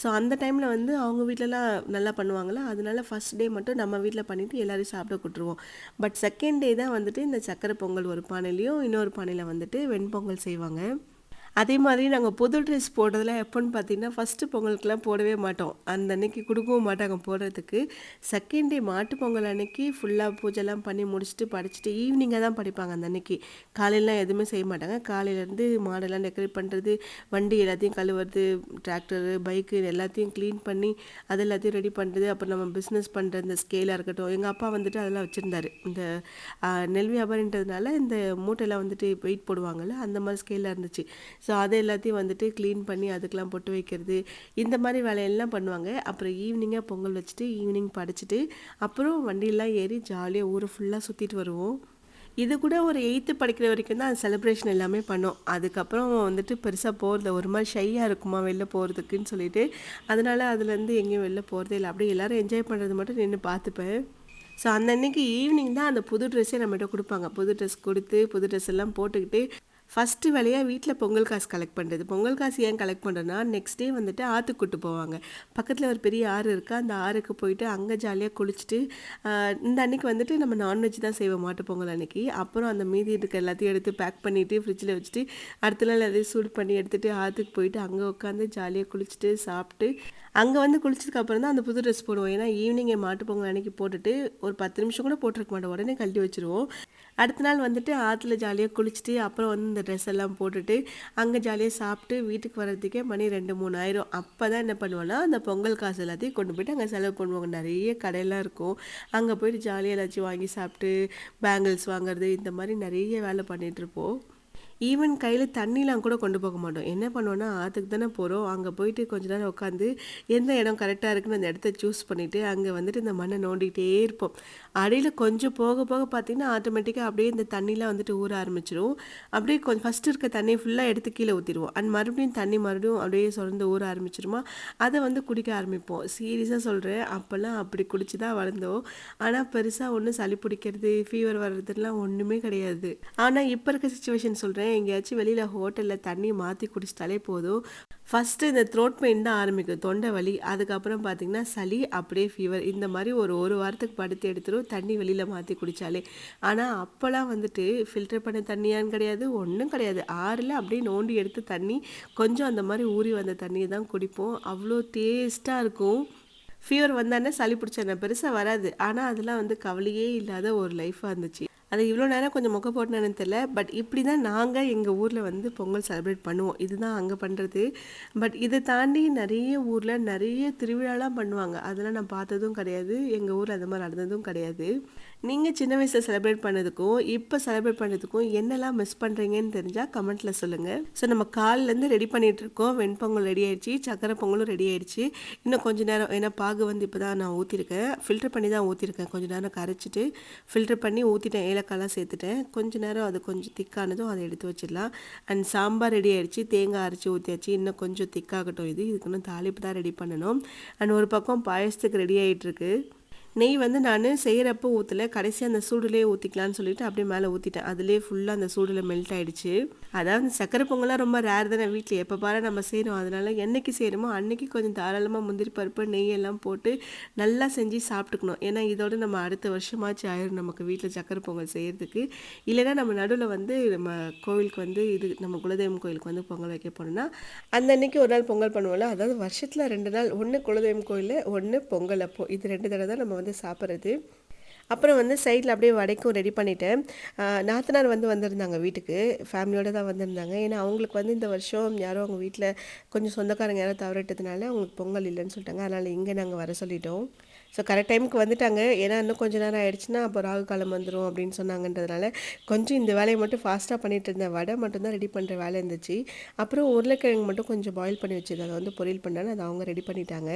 ஸோ அந்த டைம்ல வந்து அவங்க வீட்லலாம் நல்லா பண்ணுவாங்களா, அதனால ஃபர்ஸ்ட் டே மட்டும் நம்ம வீட்ல பண்ணிட்டு எல்லாரையும் சாப்பிட கூட்டுருவோம். பட் செகண்ட் டே தான் வந்துட்டு இந்த சக்கரை பொங்கல் ஒரு பானையிலயும், இன்னொரு பானையில வந்துட்டு வெண்பொங்கல் செய்வாங்க. அதே மாதிரி நாங்க புது ட்ரெஸ் போடுறதுலாம் எப்போன்னு பார்த்தீங்கன்னா, ஃபர்ஸ்ட்டு பொங்கலுக்குலாம் போடவே மாட்டோம். அந்த அன்னைக்கு குடுக்கவும் மாட்டாங்க போடுறதுக்கு. செகண்ட் டே மாட்டுப் பொங்கல் அன்னைக்கு ஃபுல்லா பூஜைலாம் பண்ணி முடிச்சுட்டு, படைச்சுட்டு ஈவினிங்கா தான் படைப்பாங்க அந்த அன்னைக்கு. காலையிலலாம் எதுவுமே செய்ய மாட்டாங்க. காலையிலேருந்து மாடெல்லாம் டெக்கரேட் பண்ணுறது, வண்டி எல்லாத்தையும் கழுவுறது, டிராக்டரு, பைக்கு எல்லாத்தையும் க்ளீன் பண்ணி, அது எல்லாத்தையும் ரெடி பண்ணுறது, அப்புறம் நம்ம பிஸ்னஸ் பண்ணுற இந்த ஸ்கேலா இருக்கட்டும், எங்க அப்பா வந்துட்டு அதெல்லாம் வச்சிருந்தாரு. இந்த நெல் வியாபாரின்றதுனால இந்த மூட்டைலாம் வந்துட்டு வெயிட் போடுவாங்கல்ல, அந்த மாரி ஸ்கேல்லாம் இருந்துச்சு. ஸோ அது எல்லாத்தையும் வந்துட்டு க்ளீன் பண்ணி அதுக்கெலாம் பொட்டு வைக்கிறது, இந்த மாதிரி வேலையெல்லாம் பண்ணுவாங்க. அப்புறம் ஈவினிங்கா பொங்கல் வச்சுட்டு, ஈவினிங் படைச்சிட்டு, அப்புறம் வண்டியெல்லாம் ஏறி ஜாலியா ஊரை ஃபுல்லா சுத்திட்டு வருவோம். இது கூட ஒரு 8th படிக்கிற வரைக்கும் தான் செலிப்ரேஷன் எல்லாமே பண்ணோம். அதுக்கப்புறம் வந்துட்டு பெருசா போறதில்ல. ஒரு மாரி ஷையா இருக்குமா வெளில போறதுக்குன்னு சொல்லிட்டு, அதனால அதுலேருந்து எங்கேயும் வெளில போறதே இல்ல. அப்படியே எல்லாரும் என்ஜாய் பண்றது மட்டும் நின்னு பார்த்துப்பேன். ஸோ அந்த அன்னைக்கு ஈவினிங் தான் அந்த புது ட்ரெஸ்ஸே நம்மகிட்ட குடுப்பாங்க. புது ட்ரெஸ் குடுத்து, புது ட்ரெஸ் எல்லாம் போட்டுக்கிட்டு ஃபஸ்ட்டு வேலையா வீட்ல பொங்கல் காசு கலெக்ட் பண்ணுறது. பொங்கல் காசு ஏன் கலெக்ட் பண்ணுறோன்னா, நெக்ஸ்ட் டே வந்துட்டு ஆற்றுக்கு கூட்டு போவாங்க. பக்கத்தில் ஒரு பெரிய ஆறு இருக்கு. அந்த ஆறுக்கு போயிட்டு அங்கே ஜாலியாக குளிச்சுட்டு, இந்த அன்னைக்கு வந்துட்டு நம்ம நான்வெஜ் தான் செய்வோம் மாட்டுப் பொங்கல் அன்னைக்கு. அப்புறம் அந்த மீதி இருக்க எல்லாத்தையும் எடுத்து பேக் பண்ணிட்டு ஃப்ரிட்ஜில் வச்சுட்டு, அடுத்த நாள் அதையும் சூடு பண்ணி எடுத்துட்டு ஆற்றுக்கு போயிட்டு அங்கே உட்காந்து ஜாலியாக குளிச்சுட்டு சாப்பிட்டு, அங்கே வந்து குளிச்சதுக்கு அப்புறம் தான் அந்த புது ட்ரெஸ் போடுவோம். ஏன்னா ஈவினிங் மாட்டுப் பொங்கல் அன்னைக்கு போட்டுட்டு ஒரு 10 நிமிஷம் கூட போட்டிருக்க மாட்டோம். உடனே கழட்டி வச்சுருவோம். அடுத்த நாள் வந்துட்டு ஆற்றுல ஜாலியாக குளிச்சுட்டு அப்புறம் வந்து இந்த ட்ரெஸ் எல்லாம் போட்டுட்டு அங்கே ஜாலியாக சாப்பிட்டு வீட்டுக்கு வர்றதுக்கே மணி 2, 3 ஆயிரும். அப்போ தான் என்ன பண்ணுவோன்னா, அந்த பொங்கல் காசு எல்லாத்தையும் கொண்டு போயிட்டு அங்கே செலவு பண்ணுவாங்க. நிறைய கடையெல்லாம் இருக்கும். அங்கே போயிட்டு ஜாலியாக ஏதாச்சும் வாங்கி சாப்பிட்டு பேங்கிள்ஸ் வாங்குறது இந்த மாதிரி நிறைய வேலை பண்ணிகிட்ருப்போம். ஈவன் கையில் தண்ணிலாம் கூட கொண்டு போக மாட்டோம். என்ன பண்ணுவோன்னா, ஆற்றுக்கு தானே போகிறோம், அங்கே போயிட்டு கொஞ்ச நேரம் உட்காந்து எந்த இடம் கரெக்டாக இருக்குன்னு அந்த இடத்த சூஸ் பண்ணிவிட்டு அங்கே வந்துட்டு இந்த மண்ணை நோண்டிகிட்டே இருப்போம். அடியில் கொஞ்சம் போக போக பார்த்திங்கன்னா ஆட்டோமேட்டிக்காக அப்படியே இந்த தண்ணிலாம் வந்துட்டு ஊற ஆரம்பிச்சிடும். அப்படியே கொஞ்சம் ஃபஸ்ட்டு இருக்க தண்ணியை ஃபுல்லாக எடுத்து கீழே ஊற்றிடுவோம். அண்ட் மறுபடியும் தண்ணி மறுபடியும் அப்படியே சுரந்து ஊற ஆரம்பிச்சிருமா, அதை வந்து குடிக்க ஆரம்பிப்போம். சீரியஸாக சொல்கிறேன், அப்போல்லாம் அப்படி குடிச்சு தான் வளர்ந்தோம். ஆனால் பெருசாக ஒன்றும் சளி பிடிக்கிறது, ஃபீவர் வர்றதுலாம் ஒன்றுமே கிடையாது. ஆனால் இப்போ இருக்க சுச்சுவேஷன் சொல்கிறேன், எங்கேயாச்சும் வெளியில் ஹோட்டலில் தண்ணி மாற்றி குடிச்சிட்டாலே போதும், ஃபஸ்ட்டு இந்த த்ரோட் பெயின் தான் ஆரம்பிக்கும், தொண்டை வலி. அதுக்கப்புறம் பார்த்திங்கன்னா சளி, அப்படியே ஃபீவர். இந்த மாதிரி ஒரு வாரத்துக்கு படுத்து எடுத்துரும் தண்ணி வெளியில் மாற்றி குடித்தாலே. ஆனால் அப்போல்லாம் வந்துட்டு ஃபில்டர் பண்ண தண்ணியான்னு கிடையாது, ஒன்றும் கிடையாது. ஆறில் அப்படியே நோண்டி எடுத்து தண்ணி கொஞ்சம் அந்த மாதிரி ஊறி வந்த தண்ணியை தான் குடிப்போம். அவ்வளோ டேஸ்ட்டாக இருக்கும். ஃபீவர் வந்தானே சளி பிடிச்ச என்ன பெருசாக வராது. ஆனால் அதெல்லாம் வந்து கவலையே இல்லாத ஒரு லைஃபாக இருந்துச்சு. அது இவ்வளோ நேரம் கொஞ்சம் மொக்க போட்டேன்னு தெரியல. பட் இப்படி தான் நாங்கள் எங்கள் ஊரில் வந்து பொங்கல் செலிப்ரேட் பண்ணுவோம். இதுதான் அங்கே பண்ணுறது. பட் இதை தாண்டி நிறைய ஊரில் நிறைய திருவிழாலாம் பண்ணுவாங்க. அதெல்லாம் நான் பார்த்ததும் கிடையாது. எங்கள் ஊரில் அந்த மாதிரி நடந்ததும் கிடையாது. நீங்கள் சின்ன வயசில் செலிப்ரேட் பண்ணதுக்கும் இப்போ செலிப்ரேட் பண்ணுறதுக்கும் என்னெல்லாம் மிஸ் பண்ணுறீங்கன்னு தெரிஞ்சால் கமெண்ட்டில் சொல்லுங்கள். ஸோ நம்ம காலிலேருந்து ரெடி பண்ணிகிட்ருக்கோம். வெண்பொங்கல் ரெடி ஆகிடுச்சு, சக்கரை பொங்கலும் ரெடி ஆகிடுச்சு. இன்னும் கொஞ்சம் நேரம், ஏன்னா பாகு வந்து இப்போ தான் நான் ஊற்றிருக்கேன், ஃபில்டர் பண்ணி தான் ஊற்றிருக்கேன். கொஞ்சம் நேரம் கரைச்சிட்டு ஃபில்டர் பண்ணி ஊற்றிட்டேன், ஏலக்காய்லாம் சேர்த்துட்டேன். கொஞ்சம் நேரம் அது கொஞ்சம் திக்கானதும் அதை எடுத்து வச்சிடலாம். அண்ட் சாம்பார் ரெடி ஆகிடுச்சு, தேங்காய் அரைச்சி ஊற்றியாச்சு. இன்னும் கொஞ்சம் திக்காகட்டும். இதுக்கு இன்னும் தாளிப்பு தான் ரெடி பண்ணணும். அண்ட் ஒரு பக்கம் பாயசத்துக்கு ரெடி ஆகிட்டுருக்கு. நெய் வந்து நான் செய்கிறப்போ ஊற்றலை, கடைசி அந்த சூடுலேயே ஊற்றிக்கலான்னு சொல்லிட்டு அப்படியே மேலே ஊற்றிட்டேன். அதுலேயே ஃபுல்லாக அந்த சூடில் மெல்ட் ஆகிடுச்சு. அதாவது சக்கரை பொங்கலாம் ரொம்ப ரேர் தானே வீட்டில், எப்போ பாரு நம்ம செய்கிறோம். அதனால் என்றைக்கு செய்கிறோமோ அன்றைக்கி கொஞ்சம் தாராளமாக முந்திரி பருப்பு நெய் எல்லாம் போட்டு நல்லா செஞ்சு சாப்பிட்டுக்கணும். ஏன்னா இதோட நம்ம அடுத்த வருஷமாச்சு ஆயிரும் நமக்கு வீட்டில் சக்கரை பொங்கல் செய்கிறதுக்கு. இல்லைன்னா நம்ம நடுவில் வந்து நம்ம கோவிலுக்கு வந்து இது நம்ம குலதெய்வம் கோயிலுக்கு வந்து பொங்கல் வைக்க போனோம்னா அந்த அன்னைக்கு ஒரு நாள் பொங்கல் பண்ணுவோம்ல, அதாவது வருஷத்தில் 2 நாள், ஒன்று குலதெய்வம் கோயிலில், ஒன்று பொங்கல். அப்போது இது 2 தடவை தான் நம்ம வந்து சாப்பிட்றது. அப்புறம் வந்து சைடில் அப்படியே வடைக்கும் ரெடி பண்ணிவிட்டேன். நாத்தனார் வந்து வந்திருந்தாங்க வீட்டுக்கு, ஃபேமிலியோடு தான் வந்திருந்தாங்க. ஏன்னா அவங்களுக்கு வந்து இந்த வருஷம் யாரோ அவங்க வீட்டில் கொஞ்சம் சொந்தக்காரங்க யாரோ தவறிட்டதுனால அவங்களுக்கு பொங்கல் இல்லைன்னு சொல்லிட்டாங்க. அதனால் இங்கே நாங்கள் வர சொல்லிட்டோம். ஸோ கரெக்ட் டைமுக்கு வந்துட்டாங்க. ஏன்னா இன்னும் கொஞ்சம் நேரம் ஆயிடுச்சுன்னா அப்போ ராகு காலம் வந்துடும் அப்படின்னு சொன்னாங்கன்றதுனால கொஞ்சம் இந்த வேலையை மட்டும் ஃபாஸ்ட்டாக பண்ணிகிட்டு இருந்தேன். வடை மட்டும்தான் ரெடி பண்ணுற வேலை இருந்துச்சு. அப்புறம் உருளைக்கிழங்கு மட்டும் கொஞ்சம் பாயில் பண்ணி வச்சுது, அதை வந்து பொரியல் பண்ணான்னு அதை அவங்க ரெடி பண்ணிட்டாங்க.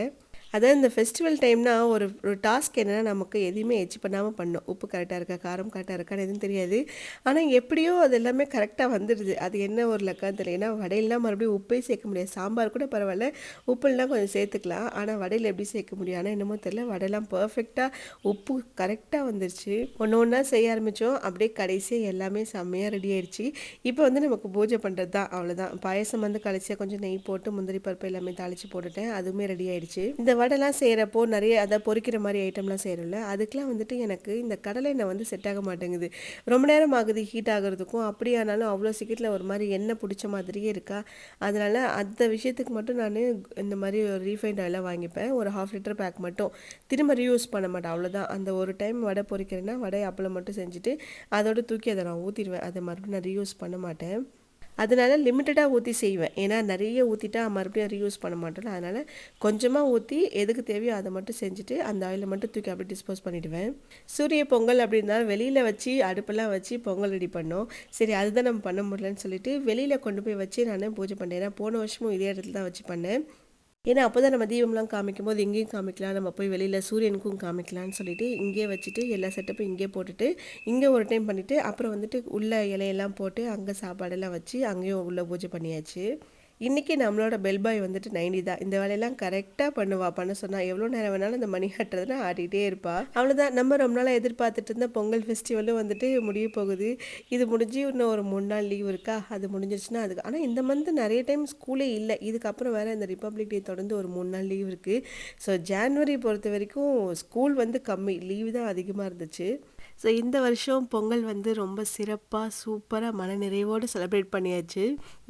அதாவது இந்த ஃபெஸ்டிவல் டைம்னா ஒரு டாஸ்க் என்னென்னா, நமக்கு எதையுமே எச்சு பண்ணாமல் பண்ணணும். உப்பு கரெக்டாக இருக்கா, காரம் கரெக்டாக இருக்கான்னு எதுவும் தெரியாது. ஆனால் எப்படியோ அது எல்லாமே கரெக்டாக வந்துடுது. அது என்ன ஒரு லக்கான்னு தெரியல. ஏன்னா வடையிலாம் மறுபடியும் உப்பே சேர்க்க முடியாது. சாம்பார் கூட பரவாயில்ல, உப்புலாம் கொஞ்சம் சேர்த்துக்கலாம். ஆனால் வடையில் எப்படி சேர்க்க முடியும்? ஆனால் என்னமோ தெரியல, வடையெல்லாம் பர்ஃபெக்டாக உப்பு கரெக்டாக வந்துருச்சு. ஒன்று ஒன்றா செய்ய ஆரம்பித்தோம். அப்படியே கடைசியாக எல்லாமே செம்மையாக ரெடி ஆயிடுச்சு. இப்போ வந்து நமக்கு பூஜை பண்ணுறது தான், அவ்வளோதான். பாயசம் வந்து கடைசியாக கொஞ்சம் நெய் போட்டு முந்திரி பருப்பு எல்லாமே தாளித்து போட்டுட்டேன். அதுவுமே ரெடி ஆயிடுச்சு. இந்த வடைலாம் செய்கிறப்போ நிறைய அதை பொரிக்கிற மாதிரி ஐட்டம்லாம் செய்கிறோம்ல, அதுக்கெலாம் வந்துட்டு எனக்கு இந்த கடலை எண்ணெய் வந்து செட் ஆக மாட்டேங்குது. ரொம்ப நேரம் ஆகுது ஹீட் ஆகிறதுக்கும். அப்படியானாலும் அவ்வளோ சீக்கிரத்தில் ஒரு மாதிரி எண்ணெய் பிடிச்ச மாதிரியே இருக்கா. அதனால் அந்த விஷயத்துக்கு மட்டும் நான் இந்த மாதிரி ஒரு ரீஃபைண்ட் ஆயிலாக வாங்கிப்பேன். ஒரு 1/2 லிட்டர் பேக் மட்டும் திரும்ப ரீயூஸ் பண்ண மாட்டேன். அவ்வளோதான். அந்த ஒரு டைம் வடை பொரிக்கிறேன்னா வடை அப்பளம் மட்டும் செஞ்சுட்டு அதோடு தூக்கி அதை நான் ஊற்றிடுவேன். அதை மறுபடியும் நான் ரீயூஸ் பண்ண மாட்டேன். அதனால லிமிட்டடாக ஊற்றி செய்வேன். ஏன்னா நிறைய ஊற்றிட்டா மறுபடியும் ரீயூஸ் பண்ண மாட்டோம்ல. அதனால் கொஞ்சமாக ஊற்றி எதுக்கு தேவையோ அதை மட்டும் செஞ்சுட்டு அந்த ஆயிலை மட்டும் தூக்கி அப்படியே டிஸ்போஸ் பண்ணிவிடுவேன். சூரிய பொங்கல் அப்படின்னா வெளியில் வச்சு அடுப்பெல்லாம் வச்சு பொங்கல் ரெடி பண்ணோம். சரி அதுதான் நம்ம பண்ண முடியலன்னு சொல்லிட்டு வெளியில் கொண்டு போய் வச்சு நான் பூஜை பண்ணேன். ஏன்னா போன வருஷமும் இதே இடத்துல தான் வச்சு பண்ணேன். ஏன்னா அப்போ தான் நம்ம தீபம்லாம் காமிக்கும்போது இங்கேயும் காமிக்கலாம், நம்ம போய் வெளியில் சூரியனுக்கும் காமிக்கலாம்னு சொல்லிட்டு இங்கேயே வச்சுட்டு எல்லா செட்டப்பும் இங்கேயே போட்டுட்டு இங்கே ஒரு டைம் பண்ணிவிட்டு அப்புறம் வந்துட்டு உள்ள இலையெல்லாம் போட்டு அங்கே சாப்பாடெல்லாம் வச்சு அங்கேயும் உள்ள பூஜை பண்ணியாச்சு. இன்றைக்கி நம்மளோட பெல் பாய் வந்துட்டு 90 தான். இந்த வேலையெல்லாம் கரெக்டாக பண்ணுவா. பண்ண சொன்னால் எவ்வளோ நேரம் வேணாலும் இந்த மணி ஆட்டுறதுனா ஆடிட்டே இருப்பா. அவ்வளோதான், நம்ம ரொம்ப நாளாக எதிர்பார்த்துட்டு இருந்த பொங்கல் ஃபெஸ்டிவலும் வந்துட்டு முடிய போகுது. இது முடிஞ்சு இன்னும் ஒரு 3 நாள் லீவ் இருக்கா, அது முடிஞ்சிருச்சுன்னா அதுக்கு ஆனால் இந்த மந்த் நிறைய டைம் ஸ்கூலே இல்லை. இதுக்கப்புறம் வேறு இந்த ரிப்பப்ளிக் டே தொடர்ந்து ஒரு 3 நாள் லீவ் இருக்குது. ஸோ ஜான்வரி பொறுத்த வரைக்கும் ஸ்கூல் வந்து கம்மி, லீவு தான் அதிகமாக இருந்துச்சு. ஸோ இந்த வருஷம் பொங்கல் வந்து ரொம்ப சிறப்பாக சூப்பராக மனநிறைவோடு செலிப்ரேட் பண்ணியாச்சு.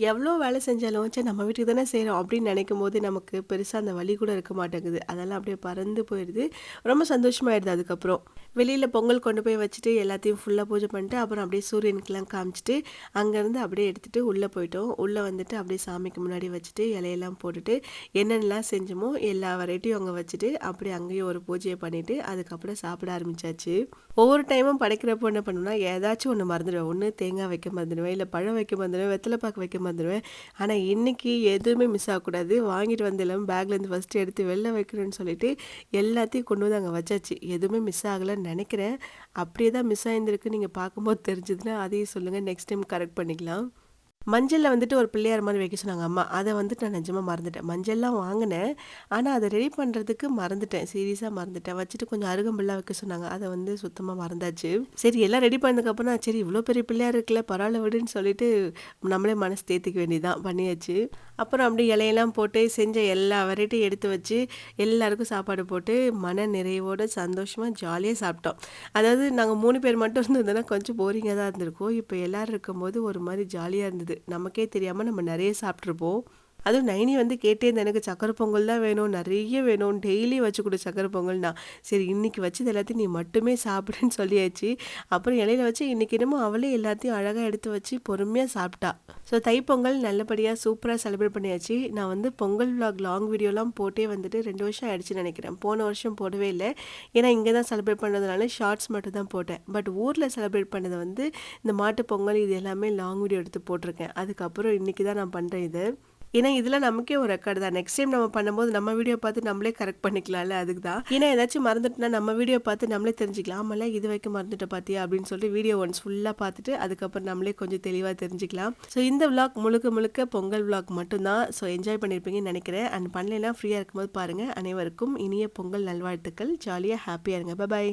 எவ்வளோ வேலை செஞ்சாலும் சரி நம்ம வீட்டுக்கு தானே செய்கிறோம் அப்படின்னு நினைக்கும் போது நமக்கு பெருசாக அந்த வலி கூட இருக்க மாட்டேங்குது. அதெல்லாம் அப்படியே பறந்து போயிடுது. ரொம்ப சந்தோஷமாயிடுது. அதுக்கப்புறம் வெளியில் பொங்கல் கொண்டு போய் வச்சுட்டு எல்லாத்தையும் ஃபுல்லாக பூஜை பண்ணிட்டு அப்புறம் அப்படியே சூரியனுக்கெல்லாம் காமிச்சிட்டு அங்கேருந்து அப்படியே எடுத்துகிட்டு உள்ளே போயிட்டோம். உள்ளே வந்துட்டு அப்படியே சாமிக்கு முன்னாடி வச்சுட்டு இலையெல்லாம் போட்டுட்டு என்னென்னலாம் செஞ்சோமோ எல்லா வெரைட்டியும் அங்கே வச்சுட்டு அப்படியே அங்கேயும் ஒரு பூஜையை பண்ணிவிட்டு அதுக்கப்புறம் சாப்பிட ஆரம்பித்தாச்சு. ஒவ்வொரு டைமும் படைக்கிறப்போ என்ன பண்ணுவேன்னா ஏதாச்சும் ஒன்று மறந்துடுவேன். ஒன்று தேங்காய் வைக்க மறந்துடுவேன், இல்லை பழம் வைக்க மறந்துடுவேன், வெத்தலைப்பாக்கு வைக்க மறந்துடுவேன். ஆனால் இன்றைக்கி எதுவுமே மிஸ் ஆகக்கூடாது. வாங்கிட்டு வந்து எல்லாமே பேக்லேருந்து ஃபஸ்ட்டு எடுத்து வெளில வைக்கணும்னு சொல்லிட்டு எல்லாத்தையும் கொண்டு வந்து அங்கே வச்சாச்சு. எதுவுமே மிஸ் ஆகலைன்னு நினைக்கிறேன். அப்படியே தான் மிஸ் ஆகியிருந்திருக்கு நீங்கள் பார்க்கும்போது தெரிஞ்சதுன்னா அதையும் சொல்லுங்கள், நெக்ஸ்ட் டைம் கரெக்ட் பண்ணிக்கலாம். மஞ்சளில் வந்துட்டு ஒரு பிள்ளையார் மாதிரி வைக்க சொன்னாங்க அம்மா. அதை வந்துட்டு நான் நிஜமாக மறந்துட்டேன். மஞ்சள்லாம் வாங்கினேன், ஆனால் அதை ரெடி பண்ணுறதுக்கு மறந்துட்டேன். சீரியஸாக மறந்துட்டேன். வச்சுட்டு கொஞ்சம் அருகம்புல்லாம் வைக்க சொன்னாங்க, அதை வந்து சுத்தமாக மறந்தாச்சு. சரி எல்லாம் ரெடி பண்ணதுக்கப்புறம் சரி இவ்வளோ பெரிய பிள்ளையார் இருக்குல்ல பரவாயில்ல விடுன்னு சொல்லிட்டு நம்மளே மனசு தேர்த்திக்க வேண்டியதான், பண்ணியாச்சு. அப்புறம் அப்படியே இலையெல்லாம் போட்டு செஞ்ச எல்லா வெரைட்டியும் எடுத்து வச்சு எல்லாருக்கும் சாப்பாடு போட்டு மன நிறைவோடு சந்தோஷமாக ஜாலியாக சாப்பிட்டோம். அதாவது நாங்கள் 3 பேர் மட்டும் இருந்ததுன்னா கொஞ்சம் போரிங்காக தான் இருந்திருக்கும். இப்போ எல்லோரும் இருக்கும்போது ஒரு மாதிரி ஜாலியாக இருந்தது. நமக்கே தெரியாமல் நம்ம நிறைய சாப்பிட்ருப்போம். அதுவும் நைனி வந்து கேட்டே இருந்தேன், எனக்கு சக்கரை பொங்கல் தான் வேணும், நிறைய வேணும், டெய்லி வச்சு கொடு சக்கரை பொங்கல்னா. சரி இன்றைக்கி வச்சது எல்லாத்தையும் நீ மட்டுமே சாப்பிடுன்னு சொல்லியாச்சு. அப்புறம் இலையில வச்சு இன்றைக்கி என்னமோ அவளே எல்லாத்தையும் அழகாக எடுத்து வச்சு பொறுமையாக சாப்பிட்டா. ஸோ தைப்பொங்கல் நல்லபடியாக சூப்பராக செலிப்ரேட் பண்ணியாச்சு. நான் வந்து பொங்கல் விலாக் லாங் வீடியோலாம் போட்டே வந்துட்டு 2 வருஷம் ஆயிடுச்சுன்னு நினைக்கிறேன். போன வருஷம் போடவே இல்லை, ஏன்னா இங்கே தான் செலிப்ரேட் பண்ணதுனால ஷார்ட்ஸ் மட்டும் தான் போட்டேன். பட் ஊரில் செலிப்ரேட் பண்ணதை வந்து இந்த மாட்டு பொங்கல் இது எல்லாமே லாங் வீடியோ எடுத்து போட்டிருக்கேன். அதுக்கப்புறம் இன்றைக்கி தான் நான் பண்ணுறேன் இது. ஏன்னா இதெல்லாம் நமக்கே ஒரு ரெக்கார்டு தான். நெக்ஸ்ட் டைம் நம்ம பண்ணும்போது நம்ம வீடியோ பார்த்து நம்மளே கரெக்ட் பண்ணிக்கலாம்ல, அதுக்கு தான். ஏன்னா ஏதாச்சும் மறந்துட்டுனா நம்ம வீடியோ பார்த்து நம்மளே தெரிஞ்சுக்கலாம். ஆமாம்ல இது வைக்க மறந்துட்ட பார்த்தியா அப்படின்னு சொல்லிட்டு வீடியோ ஒன்ஸ் ஃபுல்லாக பார்த்துட்டு அதுக்கப்புறம் நம்மளே கொஞ்சம் தெளிவாக தெரிஞ்சுக்கலாம். ஸோ இந்த விலாக் முழுக்க முழுக்க பொங்கல் விலாக் மட்டும்தான். ஸோ என்ஜாய் பண்ணியிருப்பீங்கன்னு நினைக்கிறேன். அண்ட் பண்ணலாம் ஃப்ரீயாக இருக்கும்போது பாருங்கள். அனைவருக்கும் இனிய பொங்கல் நல்வாழ்த்துக்கள். ஜாலியாக ஹாப்பியாக இருங்க. பாய்.